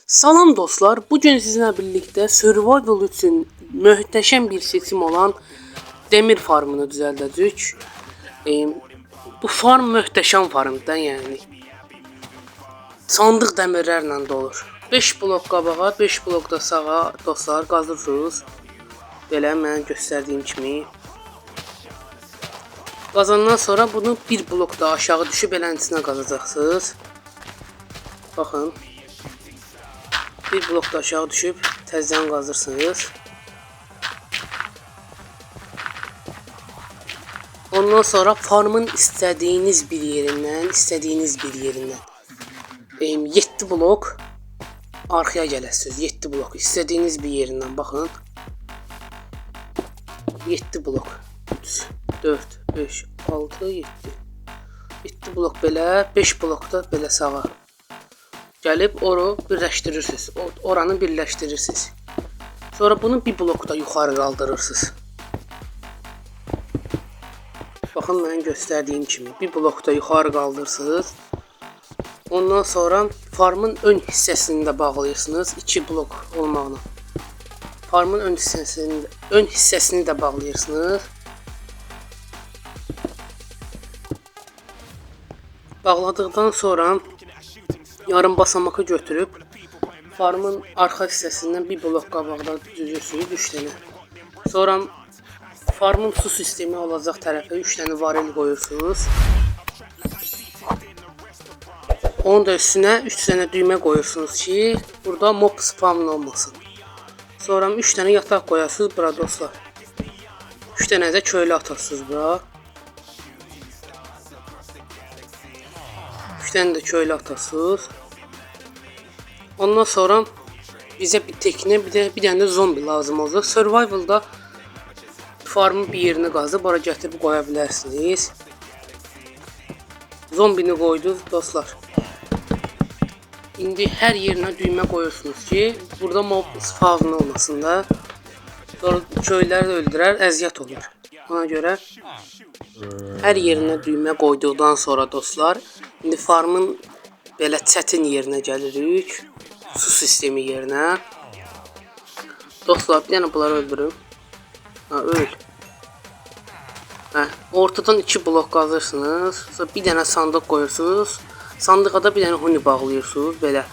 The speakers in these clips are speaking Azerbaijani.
Salam dostlar, bugün sizinle birlikte survival için möhtəşəm bir seçim olan demir farmını düzəldəcəyik. Bu farm möhtəşəm farmdır, yəni. Sandıq dəmirlərlə dolur. 5 blok qabağa, 5 blok da sağa dostlar qazırsınız. Belə mən göstərdiyim kimi. Qazandan sonra bunu bir blok da aşağı düşüb eləntisinə qazacaqsınız. Baxın. Bir blok da aşağı düşüb təzədən qazırsınız. Ondan sonra farmın istədiyiniz bir yerindən 7 blok arxaya gələsiniz. 7 blok istədiyiniz bir yerindən baxın. 7 blok 3 4 5 6 7 7 blok belə, 5 blok da belə sağa gəlib oru birləşdirirsiniz. Oranı birləşdirirsiniz. Sonra bunu bir blokda yuxarı qaldırırsınız. Baxın mən göstərdiyim kimi bir blokda yuxarı qaldırırsınız. Ondan sonra farmın ön hissəsini də bağlayırsınız 2 blok olmaqla. Farmın ön hissəsini də bağlayırsınız. Bağladıqdan sonra yarım basamakı götürüb farmın arxa hissəsindən bir blok qabaqda düzürsünüz 3 dənə. Sonra farmın su sistemi olacaq tərəfə 3 dənə varil qoyursunuz. Onun da üstünə 3 dənə düymə qoyursunuz ki, burada mob spam olmasın. Sonra 3 dənə yataq qoyarsınız bura dostlar. 3 dənə də köylü atarsınız bura. 3 dənə də köylü atarsınız. Ondan sonra bizə bir tekne, bir dənə də zombi lazım olacaq. Survival'da farmın bir yerini qazıb ora gətirib qoya bilərsiniz. Zombini qoydunuz dostlar. İndi hər yerinə düymə qoyursunuz ki, burada mob spawn olmasın da. Sonra köyləri də öldürər, əziyyət olur. Ona görə hər yerinə düymə qoyduqdan sonra dostlar, indi farmın belə çətin yerinə gəlirik. Su sistemi yerinə. Dostlar, bir dənə bunları öldürün. Öl. Ortadan 2 blok qazırsınız. Sonra bir dənə sandıq qoyursunuz. Sandığa da bir dənə huni bağlayırsınız. Belə.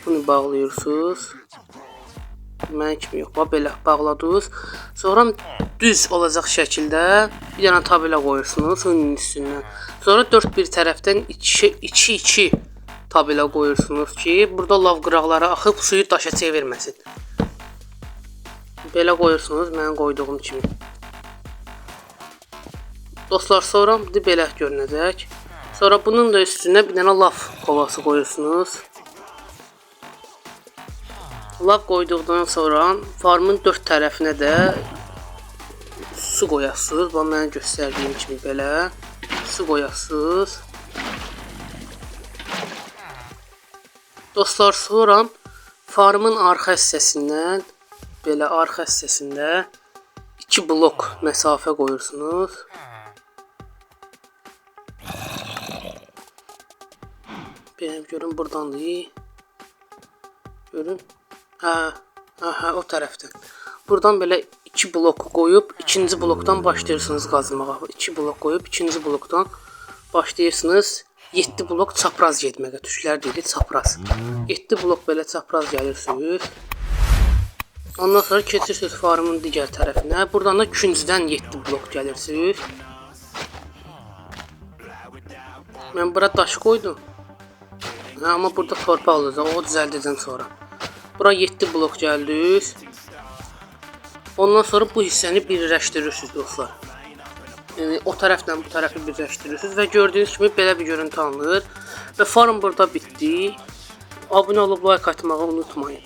Huni bağlayırsınız. Mən kimi yox. Belə bağladınız. Sonra düz olacaq şəkildə bir dənə tabela qoyursunuz huninin üstündən. Sonra 4 bir tərəfdən 2 tabela qoyursunuz ki, burada lav qıraqları axıb suyu daşa çevirməsin. Belə qoyursunuz, mən qoyduğum kimi. Dostlar, sonra belə görünəcək. Sonra bunun da üstünə bir dənə lav kovası qoyursunuz. Lav qoyduqdan sonra farmın 4 tərəfinə də su qoyasınız. Bax, mən göstərdiyim kimi belə su qoyasınız. Dostlar, sonra farmın arxa hissəsindən belə arxa hissəsində 2 blok məsafə qoyursunuz. Benim görün buradandır. Görün. O tərəfdən. Buradan belə 2 blok qoyub ikinci blokdan başlayırsınız qazmağa. 2 blok qoyub ikinci blokdan başlayırsınız. 7 blok çapraz getməyə. Türklər deyir çapraz. 7 blok belə çapraz gəlirsiniz. Ondan sonra keçirsiniz farmın digər tərəfinə. Buradan da küncdən 7 blok gəlirsiniz. Mən bura daş qoydum. Amma burada torpaq olacaq. O düzəldəcəm sonra. Bura 7 blok gəldiniz. Ondan sonra bu hissəni birləşdirirsiniz dostlar. Yəni o tərəflə bu tərəfi birləşdirirsiniz və gördüyünüz kimi belə bir görüntü alınır. Və farm burada bitdi. Abunə olub like atmağı unutmayın.